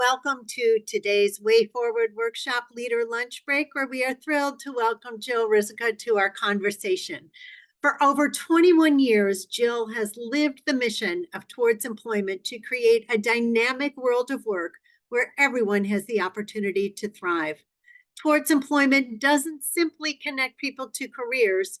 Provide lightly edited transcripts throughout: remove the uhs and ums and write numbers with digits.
Welcome to today's Way Forward Workshop Leader Lunch Break, where we are thrilled to welcome Jill Rizika to our conversation. For over 21 years, Jill has lived the mission of Towards Employment to create a dynamic world of work where everyone has the opportunity to thrive. Towards Employment doesn't simply connect people to careers,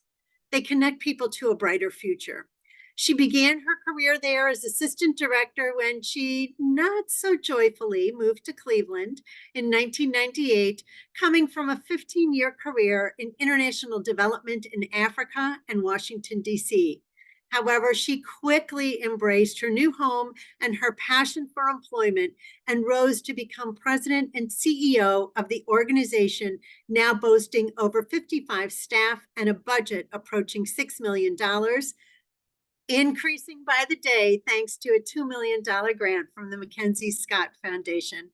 they connect people to a brighter future. She began her career there as assistant director when she not so joyfully moved to Cleveland in 1998, coming from a 15-year career in international development in Africa and Washington, D.C. However, she quickly embraced her new home and her passion for employment and rose to become president and CEO of the organization, now boasting over 55 staff and a budget approaching $6 million, increasing by the day thanks to a $2 million grant from the Mackenzie Scott Foundation.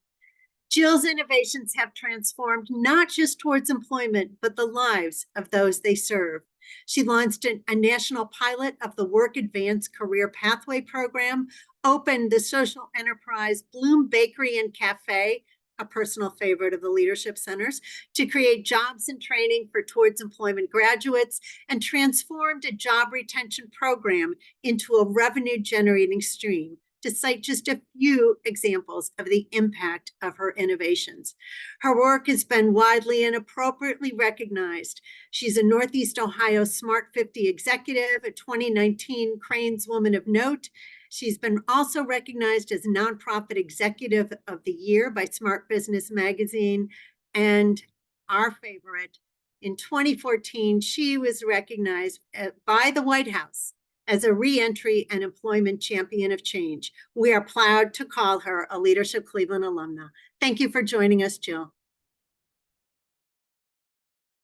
Jill's innovations have transformed not just Towards Employment, but the lives of those they serve. She launched a national pilot of the Work Advanced Career Pathway Program, opened the social enterprise Bloom Bakery and Cafe, a personal favorite of the leadership centers, to create jobs and training for Towards Employment graduates, and transformed a job retention program into a revenue-generating stream, to cite just a few examples of the impact of her innovations. Her work has been widely and appropriately recognized. She's a Northeast Ohio Smart 50 executive, a 2019 Crain's Woman of Note. She's been also recognized as Nonprofit Executive of the Year by Smart Business Magazine. And our favorite, in 2014, she was recognized by the White House as a reentry and employment champion of change. We are proud to call her a Leadership Cleveland alumna. Thank you for joining us, Jill.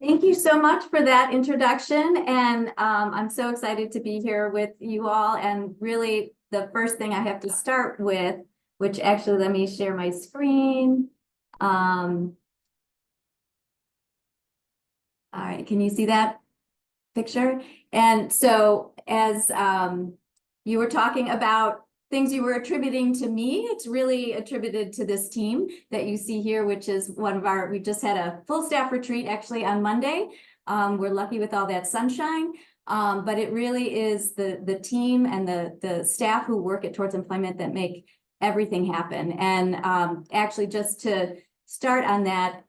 Thank you so much for that introduction. And I'm so excited to be here with you all. And really, the first thing I have to start with, which actually, let me share my screen. All right, can you see that picture? And so as you were talking about things you were attributing to me, it's really attributed to this team that you see here, which is one of our, we just had a full staff retreat actually on Monday. We're lucky with all that sunshine, but it really is the team and the staff who work at Towards Employment that make everything happen. And actually, just to start on that,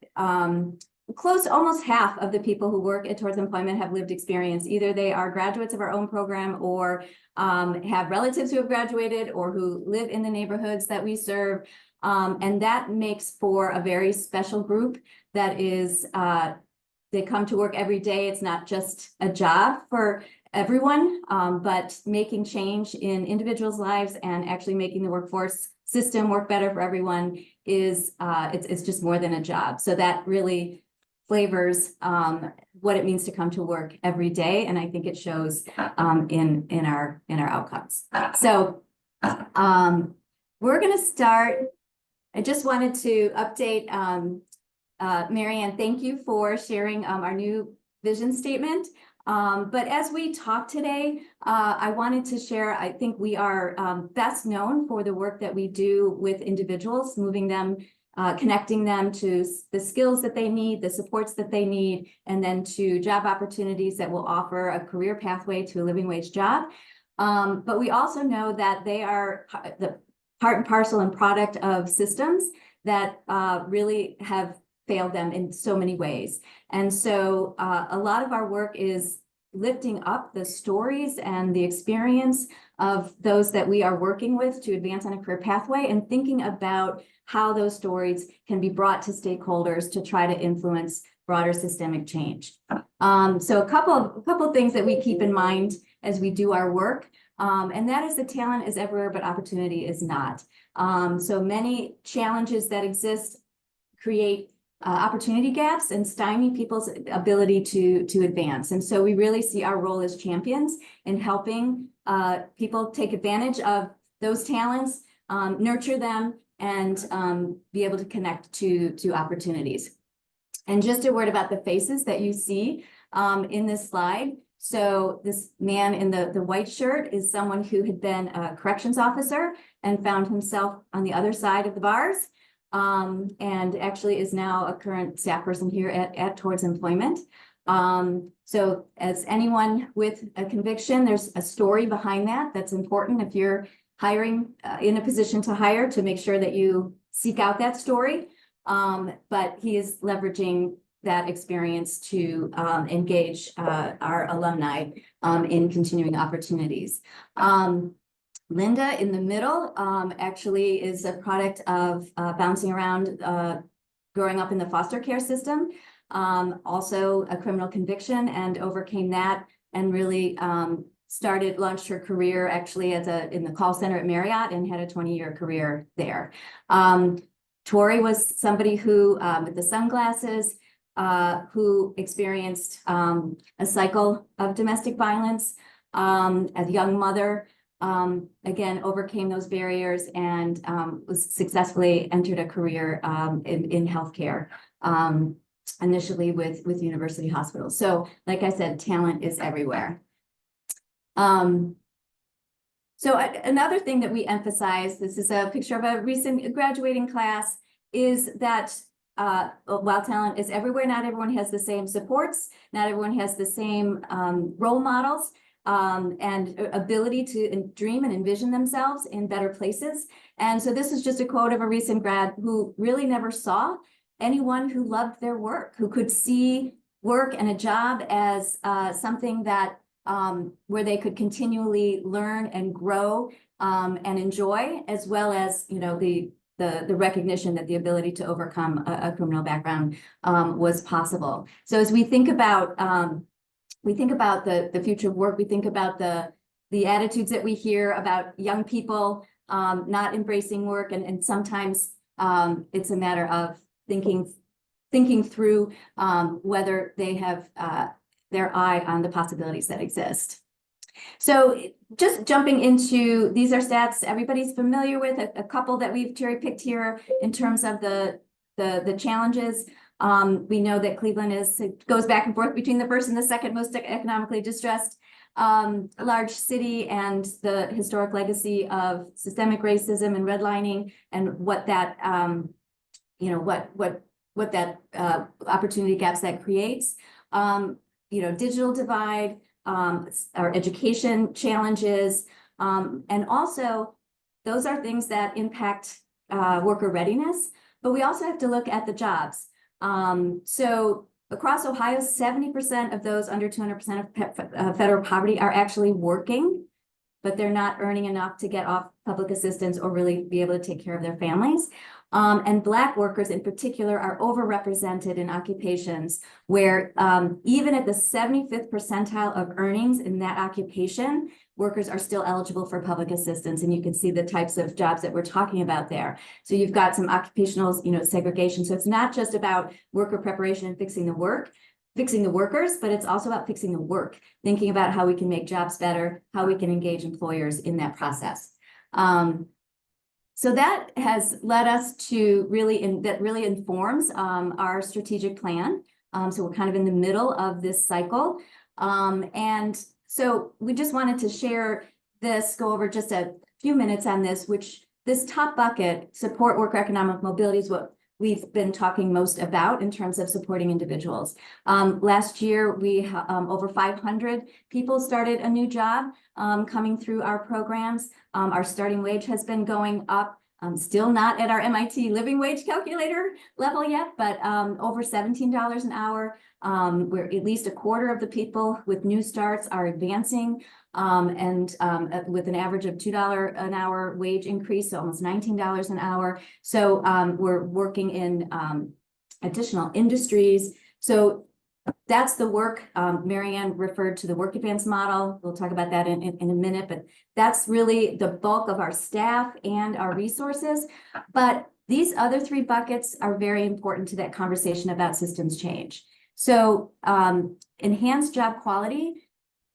close almost half of the people who work at Towards Employment have lived experience. Either they are graduates of our own program or have relatives who have graduated or who live in the neighborhoods that we serve. And that makes for a very special group that is, they come to work every day. It's not just a job for everyone, but making change in individuals' lives and actually making the workforce system work better for everyone is, it's just more than a job. So that really flavors what it means to come to work every day, and I think it shows in our outcomes. So we're going to start. I just wanted to update Marianne. Thank you for sharing our new vision statement. But as we talk today, I wanted to share, I think we are best known for the work that we do with individuals, moving them, connecting them to the skills that they need, the supports that they need, and then to job opportunities that will offer a career pathway to a living wage job. But we also know that they are the part and parcel and product of systems that really have failed them in so many ways. And so a lot of our work is lifting up the stories and the experience of those that we are working with to advance on a career pathway, and thinking about how those stories can be brought to stakeholders to try to influence broader systemic change. So a couple things that we keep in mind as we do our work, and that is the talent is everywhere, but opportunity is not. So many challenges that exist create opportunity gaps and stymie people's ability to advance. And so we really see our role as champions in helping people take advantage of those talents, nurture them, and be able to connect to opportunities. And just a word about the faces that you see in this slide. So this man in the white shirt is someone who had been a corrections officer and found himself on the other side of the bars. and actually is now a current staff person here at Towards Employment. So as anyone with a conviction, there's a story behind that that's important if you're hiring in a position to hire, to make sure that you seek out that story. But he is leveraging that experience to engage our alumni in continuing opportunities. Linda in the middle actually is a product of bouncing around, growing up in the foster care system, also a criminal conviction, and overcame that and really launched her career actually in the call center at Marriott and had a 20-year career there. Tori was somebody who, with the sunglasses, who experienced a cycle of domestic violence as a young mother, again, overcame those barriers and was successfully entered a career in healthcare, initially with university hospitals. So like I said, talent is everywhere. So another thing that we emphasize, this is a picture of a recent graduating class, is that while talent is everywhere, not everyone has the same supports, not everyone has the same role models and ability to dream and envision themselves in better places. And so this is just a quote of a recent grad who really never saw anyone who loved their work, who could see work and a job as something that where they could continually learn and grow and enjoy, as well as, you know, the recognition that the ability to overcome a criminal background was possible. So as we think about the future of work, we think about the attitudes that we hear about young people not embracing work, and sometimes it's a matter of thinking through whether they have their eye on the possibilities that exist. So just jumping into, these are stats everybody's familiar with, a couple that we've cherry picked here in terms of the challenges. We know that Cleveland goes back and forth between the first and the second most economically distressed large city, and the historic legacy of systemic racism and redlining, and what that what that opportunity gaps that creates. Digital divide, our education challenges, and also those are things that impact worker readiness, but we also have to look at the jobs. So across Ohio, 70% of those under 200% of federal poverty are actually working, but they're not earning enough to get off public assistance or really be able to take care of their families. And Black workers in particular are overrepresented in occupations where even at the 75th percentile of earnings in that occupation, workers are still eligible for public assistance. And you can see the types of jobs that we're talking about there. So you've got some occupational, segregation. So it's not just about worker preparation and fixing the workers, but it's also about fixing the work, thinking about how we can make jobs better, how we can engage employers in that process. So that has led us to that really informs our strategic plan. So we're kind of in the middle of this cycle. And so we just wanted to share this, go over just a few minutes on this, which this top bucket, support worker economic mobility, is what we've been talking most about in terms of supporting individuals. Last year, we over 500 people started a new job coming through our programs. Our starting wage has been going up, still not at our MIT living wage calculator level yet, but over $17 an hour. Where at least a quarter of the people with new starts are advancing, and with an average of $2 an hour wage increase, so almost $19 an hour. So we're working in additional industries. So that's the work. Marianne referred to the work advance model. We'll talk about that in a minute, but that's really the bulk of our staff and our resources. But these other three buckets are very important to that conversation about systems change. So enhanced job quality.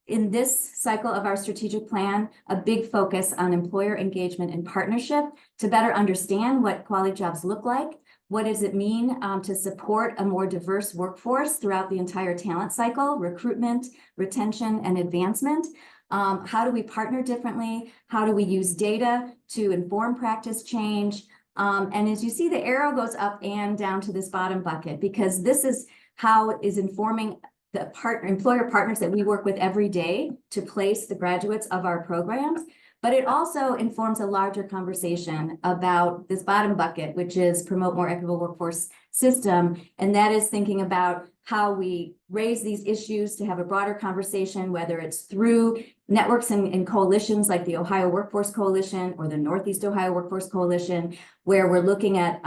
In this cycle of our strategic plan, a big focus on employer engagement and partnership to better understand what quality jobs look like. What does it mean to support a more diverse workforce throughout the entire talent cycle, recruitment, retention, and advancement? How do we partner differently? How do we use data to inform practice change? And as you see, the arrow goes up and down to this bottom bucket, because this is how it is informing the employer partners that we work with every day to place the graduates of our programs. But it also informs a larger conversation about this bottom bucket, which is promote more equitable workforce system. And that is thinking about how we raise these issues to have a broader conversation, whether it's through networks and coalitions like the Ohio Workforce Coalition or the Northeast Ohio Workforce Coalition, where we're looking at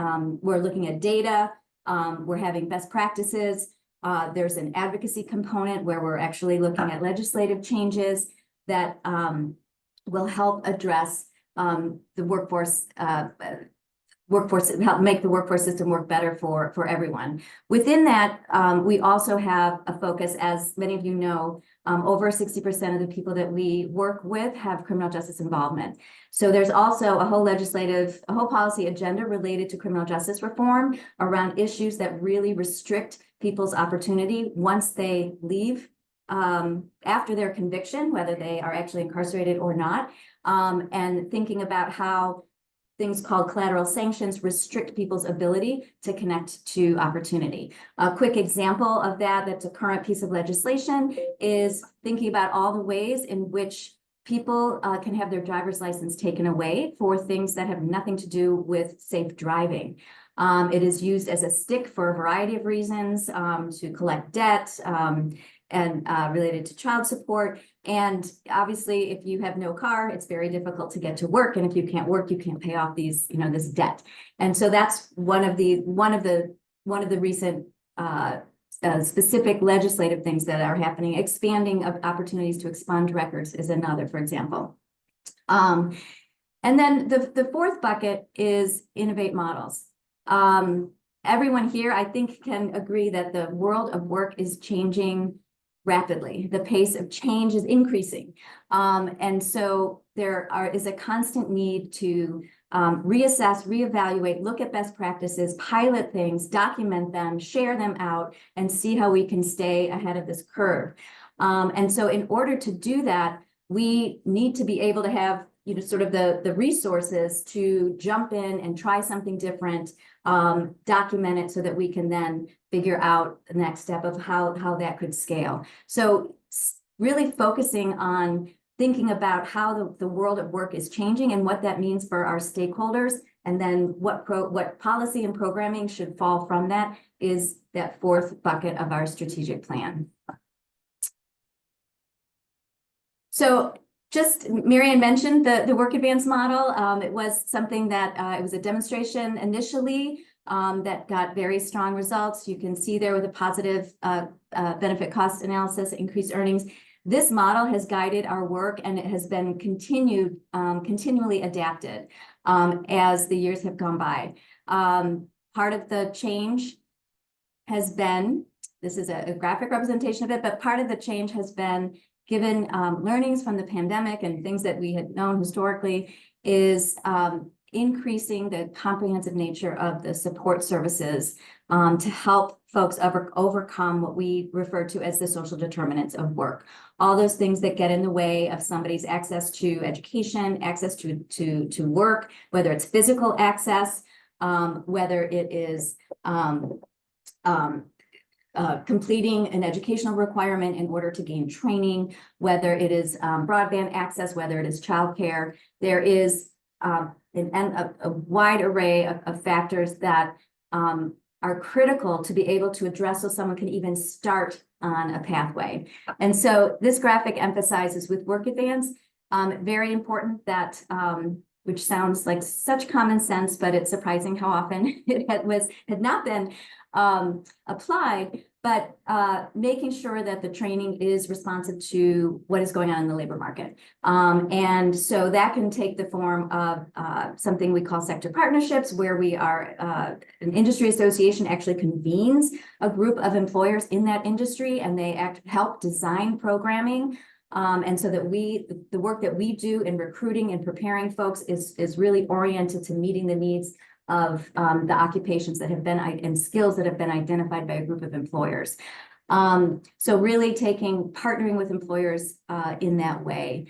data, we're having best practices. There's an advocacy component where we're actually looking at legislative changes that will help address the workforce, help make the workforce system work better for everyone. Within that, we also have a focus, as many of you know, over 60% of the people that we work with have criminal justice involvement. So there's also a whole policy agenda related to criminal justice reform around issues that really restrict people's opportunity once they leave after their conviction, whether they are actually incarcerated or not, and thinking about how things called collateral sanctions restrict people's ability to connect to opportunity. A quick example of that's a current piece of legislation is thinking about all the ways in which people can have their driver's license taken away for things that have nothing to do with safe driving. It is used as a stick for a variety of reasons, to collect debt, and related to child support. And obviously, if you have no car, it's very difficult to get to work. And if you can't work, you can't pay off these, this debt. And so that's one of the recent specific legislative things that are happening. Expanding of opportunities to expunge records is another, for example. And then the fourth bucket is innovate models. Everyone here, I think, can agree that the world of work is changing rapidly. The pace of change is increasing. And so there is a constant need to reassess, reevaluate, look at best practices, pilot things, document them, share them out, and see how we can stay ahead of this curve. And so in order to do that, we need to be able to have sort of the resources to jump in and try something different, document it so that we can then figure out the next step of how that could scale. So really focusing on thinking about how the world of work is changing and what that means for our stakeholders, and then what policy and programming should fall from that is that fourth bucket of our strategic plan. So just Marianne mentioned the work advance model. It was something that it was a demonstration initially that got very strong results. You can see there with a positive benefit cost analysis, increased earnings. This model has guided our work, and it has been continually adapted as the years have gone by. Part of the change has been, this is a graphic representation of it, but part of the change has been given learnings from the pandemic and things that we had known historically is increasing the comprehensive nature of the support services to help folks overcome what we refer to as the social determinants of work. All those things that get in the way of somebody's access to education, access to work, whether it's physical access, whether it is completing an educational requirement in order to gain training, whether it is broadband access, whether it is childcare. There is a wide array of factors that are critical to be able to address so someone can even start on a pathway. And so this graphic emphasizes with work advance, very important that which sounds like such common sense, but it's surprising how often it had not been applied, but making sure that the training is responsive to what is going on in the labor market. And so that can take the form of something we call sector partnerships, where we are, an industry association actually convenes a group of employers in that industry, and they help design programming. And so that the work that we do in recruiting and preparing folks is really oriented to meeting the needs of the occupations that have been and skills that have been identified by a group of employers. So really partnering with employers in that way.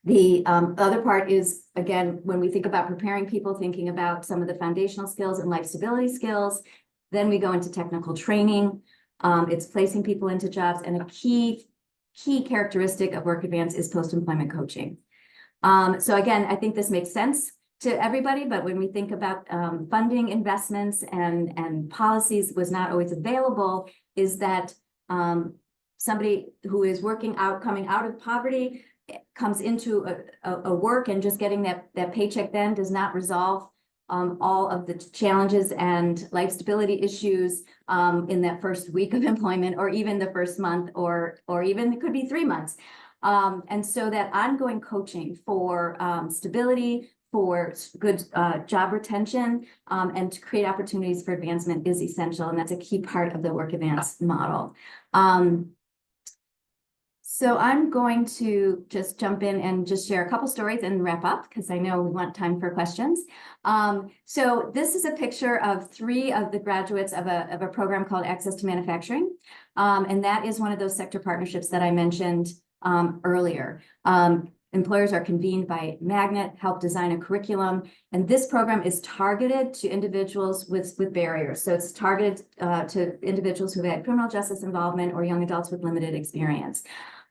The other part is, again, when we think about preparing people, thinking about some of the foundational skills and life stability skills, then we go into technical training. It's placing people into jobs, and a key characteristic of Work Advance is post-employment coaching. So again, I think this makes sense to everybody, but when we think about funding investments and policies was not always available, is that somebody who is coming out of poverty comes into a work, and just getting that paycheck then does not resolve all of the challenges and life stability issues in that first week of employment, or even the first month, or even it could be 3 months. And so that ongoing coaching for stability, for good job retention, and to create opportunities for advancement is essential, and that's a key part of the Work Advance model. So I'm going to just jump in and just share a couple stories and wrap up, because I know we want time for questions. So this is a picture of 3 of the graduates of a program called Access to Manufacturing. And that is one of those sector partnerships that I mentioned earlier. Employers are convened by Magnet, help design a curriculum, and this program is targeted to individuals with barriers. So it's targeted to individuals who've had criminal justice involvement or young adults with limited experience.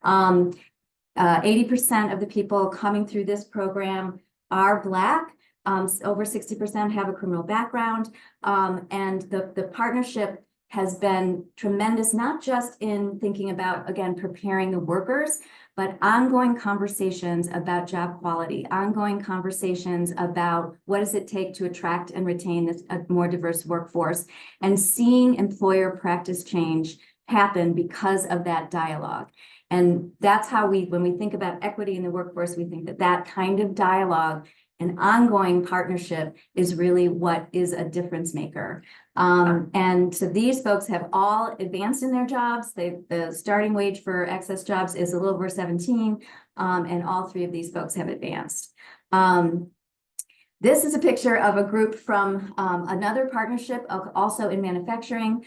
80% of the people coming through this program are Black. Over 60% have a criminal background, and the partnership has been tremendous, not just in thinking about, again, preparing the workers, but ongoing conversations about job quality, ongoing conversations about what does it take to attract and retain a more diverse workforce, and seeing employer practice change happen because of that dialogue. And that's how when we think about equity in the workforce, we think that kind of dialogue and ongoing partnership is really what is a difference maker. And so these folks have all advanced in their jobs. The starting wage for Access jobs is a little over 17, and all 3 of these folks have advanced. This is a picture of a group from another partnership, also in manufacturing,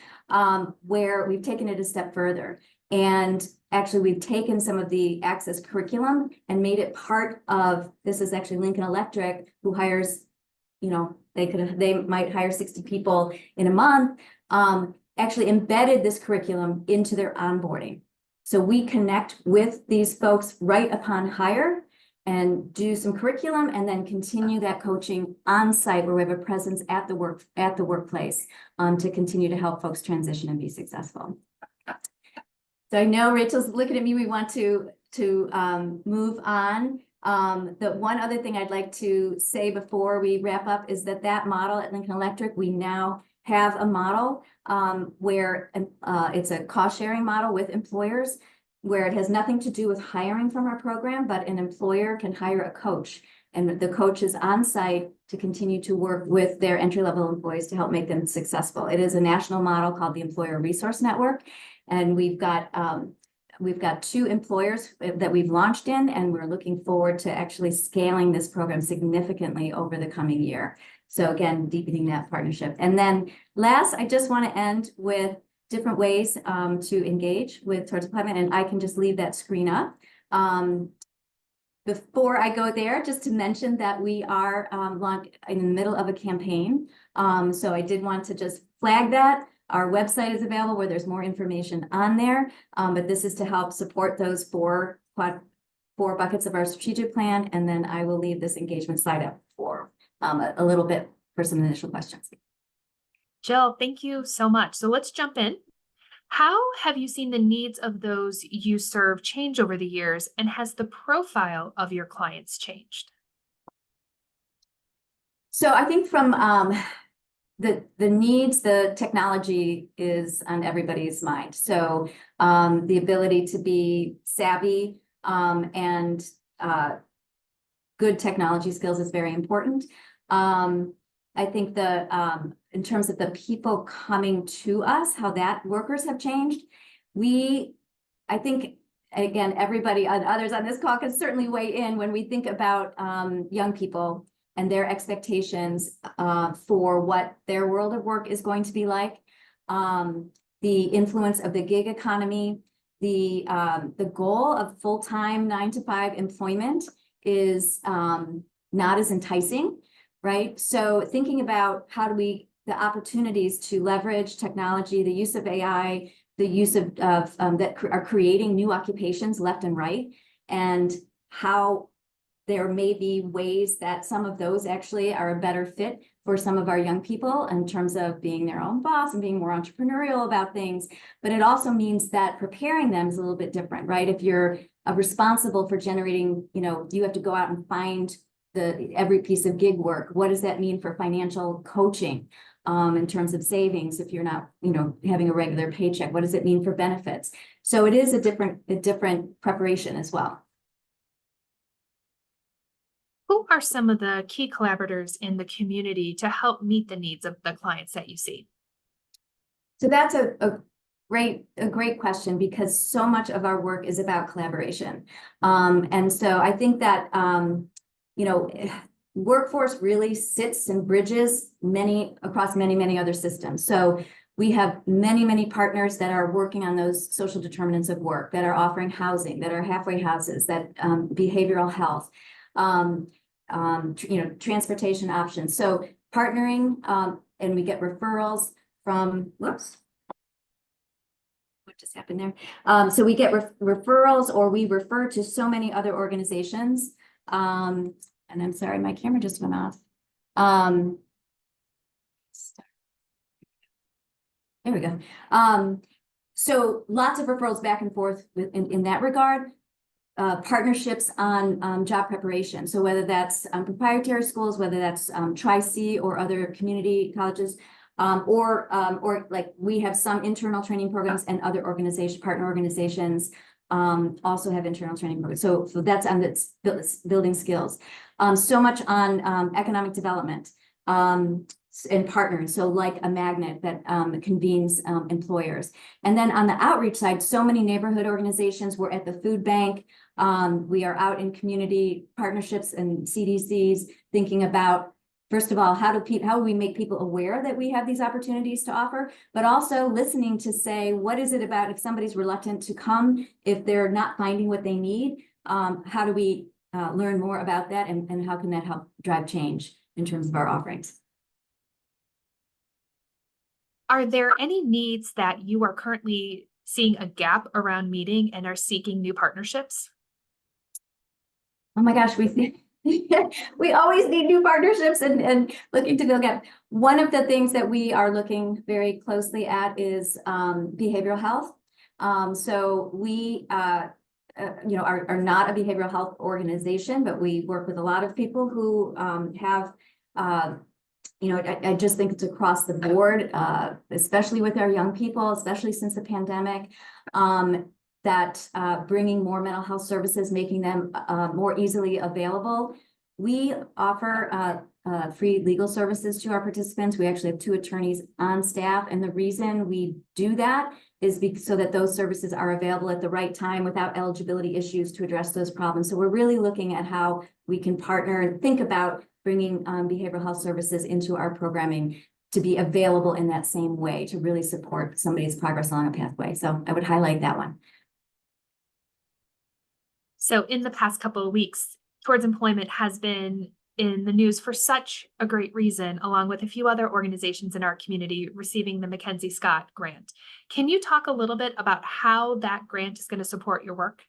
where we've taken it a step further. And actually, we've taken some of the Access curriculum and made it part of, this is actually Lincoln Electric, who hires, they might hire 60 people in a month, actually embedded this curriculum into their onboarding. So we connect with these folks right upon hire and do some curriculum, and then continue that coaching on site where we have a presence at the workplace to continue to help folks transition and be successful. So I know Rachel's looking at me. We want to move on. The one other thing I'd like to say before we wrap up is that model at Lincoln Electric, we now have a model where it's a cost sharing model with employers, where it has nothing to do with hiring from our program, but an employer can hire a coach, and the coach is on site to continue to work with their entry-level employees to help make them successful. It is a national model called the Employer Resource Network. And we've got 2 employers that we've launched in, and we're looking forward to actually scaling this program significantly over the coming year. So again, deepening that partnership. And then last, I just want to end with different ways to engage with Towards Employment, and I can just leave that screen up. Before I go there, just to mention that we are in the middle of a campaign. So I did want to just flag that. Our website is available where there's more information on there, but this is to help support those 4 buckets of our strategic plan, and then I will leave this engagement slide up for a little bit for some initial questions. Jill, thank you so much. So let's jump in. How have you seen the needs of those you serve change over the years, and has the profile of your clients changed? So I think from the needs, the technology is on everybody's mind. So the ability to be savvy and good technology skills is very important. I think in terms of the people coming to us, how that workers have changed, I think, again, everybody and others on this call can certainly weigh in when we think about young people and their expectations for what their world of work is going to be like, the influence of the gig economy, the goal of full-time 9-to-5 employment is not as enticing, right? So thinking about how do we, the opportunities to leverage technology, the use of AI, the use of that are creating new occupations left and right, and how there may be ways that some of those actually are a better fit for some of our young people in terms of being their own boss and being more entrepreneurial about things. But it also means that preparing them is a little bit different, right? If you're responsible for generating, you have to go out and find every piece of gig work. What does that mean for financial coaching? In terms of savings, if you're not, having a regular paycheck, what does it mean for benefits? So it is a different preparation as well. Who are some of the key collaborators in the community to help meet the needs of the clients that you see? So that's a great question, because so much of our work is about collaboration. And so I think that, workforce really sits and bridges across many other systems. So we have many partners that are working on those social determinants of work, that are offering housing, that are halfway houses, that behavioral health, transportation options. So partnering, and we get referrals from, whoops, what just happened there? So we get referrals, or we refer to so many other organizations. And I'm sorry, my camera just went off. There we go. So lots of referrals back and forth in that regard. Partnerships on job preparation. So whether that's proprietary schools, whether that's Tri-C or other community colleges, or like we have some internal training programs, and other partner organizations also have internal training programs. So that's on building skills. So much on economic development and partnering. So like a magnet that convenes employers. And then on the outreach side, so many neighborhood organizations. We're at the food bank. We are out in community partnerships and CDCs, thinking about, first of all, how do we make people aware that we have these opportunities to offer, but also listening to say, what is it about if somebody's reluctant to come, if they're not finding what they need, how do we learn more about that, and how can that help drive change in terms of our offerings? Are there any needs that you are currently seeing a gap around meeting and are seeking new partnerships? Oh my gosh, we always need new partnerships and looking to go get. One of the things that we are looking very closely at is behavioral health. So we are not a behavioral health organization, but we work with a lot of people who have I just think it's across the board, especially with our young people, especially since the pandemic, that bringing more mental health services, making them more easily available. We offer free legal services to our participants. We actually have 2 attorneys on staff. And the reason we do that is so that those services are available at the right time without eligibility issues to address those problems. So we're really looking at how we can partner and think about bringing behavioral health services into our programming to be available in that same way to really support somebody's progress along a pathway. So I would highlight that one. So in the past couple of weeks, Towards Employment has been in the news for such a great reason, along with a few other organizations in our community receiving the Mackenzie Scott grant. Can you talk a little bit about how that grant is going to support your work?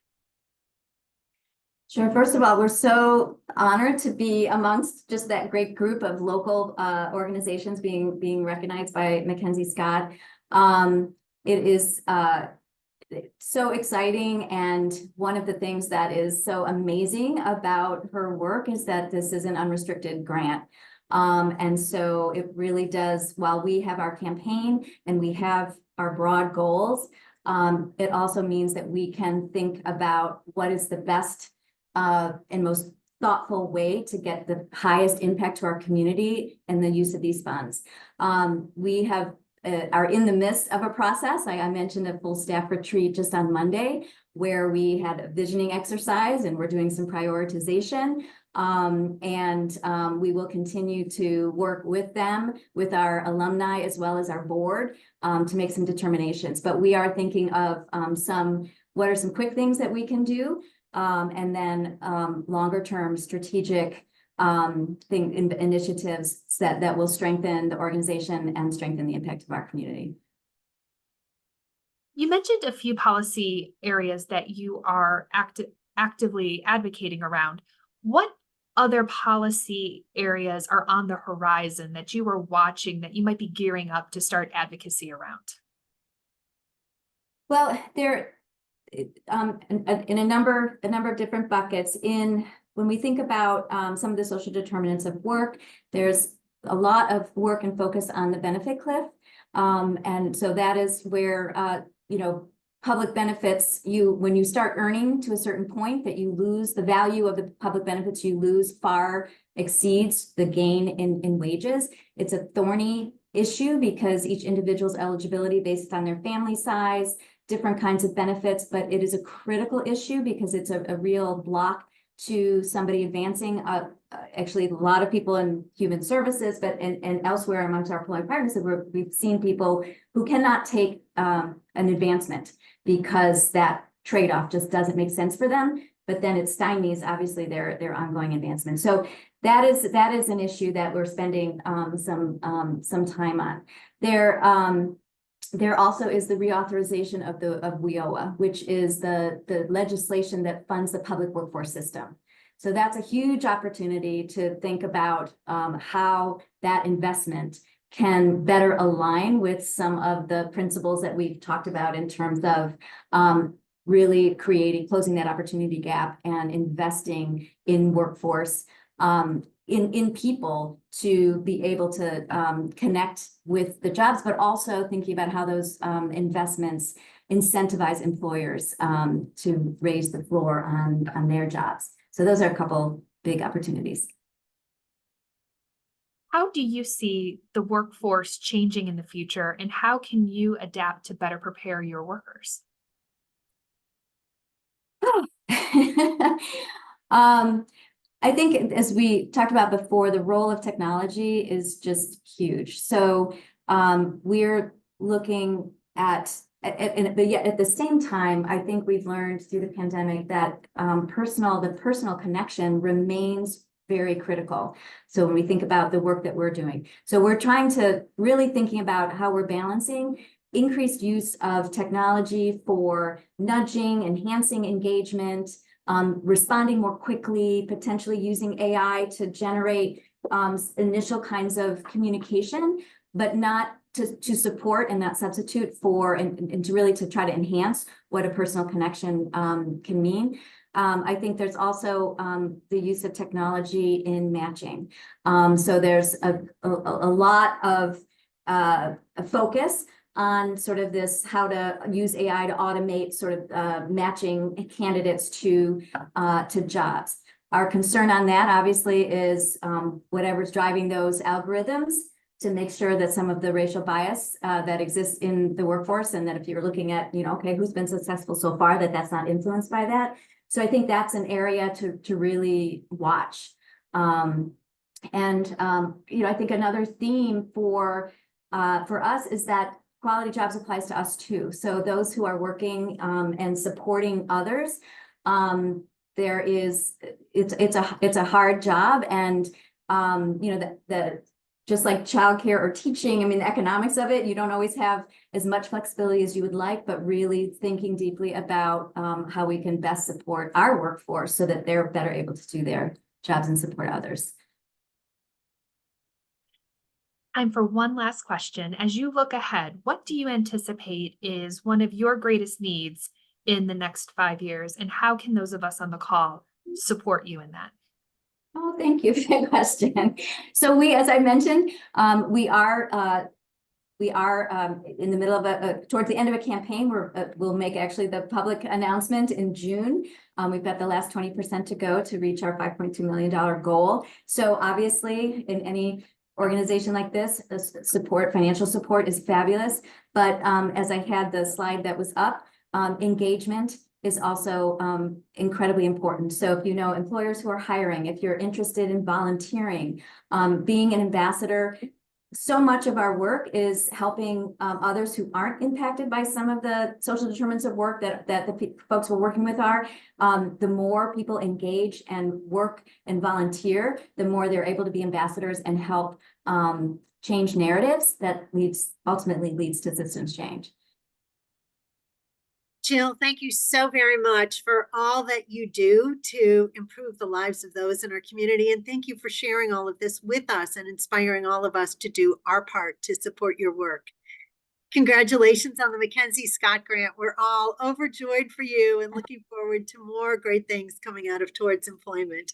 Sure. First of all, we're so honored to be amongst just that great group of local organizations being recognized by Mackenzie Scott. It is so exciting, and one of the things that is so amazing about her work is that this is an unrestricted grant. And so it really does, while we have our campaign and we have our broad goals, it also means that we can think about what is the best and most thoughtful way to get the highest impact to our community and the use of these funds. We are in the midst of a process. I mentioned a full staff retreat just on Monday, where we had a visioning exercise and we're doing some prioritization. We will continue to work with them, with our alumni, as well as our board, to make some determinations. But we are thinking of what are some quick things that we can do. and then longer term strategic initiatives that will strengthen the organization and strengthen the impact of our community. You mentioned a few policy areas that you are actively advocating around. What other policy areas are on the horizon that you are watching that you might be gearing up to start advocacy around? Well, there, in a number of different buckets. When we think about some of the social determinants of work, there's a lot of work and focus on the benefit cliff, and so that is where public benefits, when you start earning to a certain point, that you lose the value of the public benefits you lose far exceeds the gain in wages. It's a thorny issue because each individual's eligibility based on their family size, different kinds of benefits, but it is a critical issue because it's a real block to somebody advancing. Actually, a lot of people in human services, but and elsewhere amongst our employee partners, we've seen people who cannot take an advancement because that trade-off just doesn't make sense for them. But then it stymies, obviously, their ongoing advancement. So that is an issue that we're spending some time on. There also is the reauthorization of WIOA, which is the legislation that funds the public workforce system. So that's a huge opportunity to think about how that investment can better align with some of the principles that we've talked about in terms of really closing that opportunity gap and investing in workforce, in people to be able to connect with the jobs, but also thinking about how those investments incentivize employers to raise the floor on their jobs. So those are a couple big opportunities. How do you see the workforce changing in the future, and how can you adapt to better prepare your workers? I think, as we talked about before, the role of technology is just huge. So we're looking at but yet at the same time, I think we've learned through the pandemic that the personal connection remains very critical. So when we think about the work that we're doing, so we're trying to really thinking about how we're balancing increased use of technology for nudging, enhancing engagement, responding more quickly, potentially using AI to generate initial kinds of communication, but not to support and not substitute for, and to really to try to enhance what a personal connection can mean. I think there's also the use of technology in matching. So there's a lot of focus on sort of this, how to use AI to automate sort of matching candidates to jobs. Our concern on that obviously is whatever's driving those algorithms, to make sure that some of the racial bias that exists in the workforce, and that if you're looking at, okay, who's been successful so far, that's not influenced by that. So I think that's an area to really watch. I think another theme for us is that quality jobs applies to us too. So those who are working and supporting others, it's a hard job, and just like childcare or teaching, I mean, the economics of it, you don't always have as much flexibility as you would like, but really thinking deeply about how we can best support our workforce so that they're better able to do their jobs and support others. Time for one last question. As you look ahead, what do you anticipate is one of your greatest needs in the next 5 years, and how can those of us on the call support you in that? Oh, thank you for that question. So as I mentioned, we are in the middle of towards the end of a campaign. We'll make actually the public announcement in June. We've got the last 20% to go to reach our $5.2 million goal. So obviously, in any organization like this, financial support is fabulous. But as I had the slide that was up, engagement is also incredibly important. So if employers who are hiring, if you're interested in volunteering, being an ambassador, so much of our work is helping others who aren't impacted by some of the social determinants of work that the folks we're working with are. The more people engage and work and volunteer, the more they're able to be ambassadors and help change narratives that ultimately leads to systems change. Jill, thank you so very much for all that you do to improve the lives of those in our community. And thank you for sharing all of this with us and inspiring all of us to do our part to support your work. Congratulations on the Mackenzie Scott Grant. We're all overjoyed for you and looking forward to more great things coming out of Towards Employment.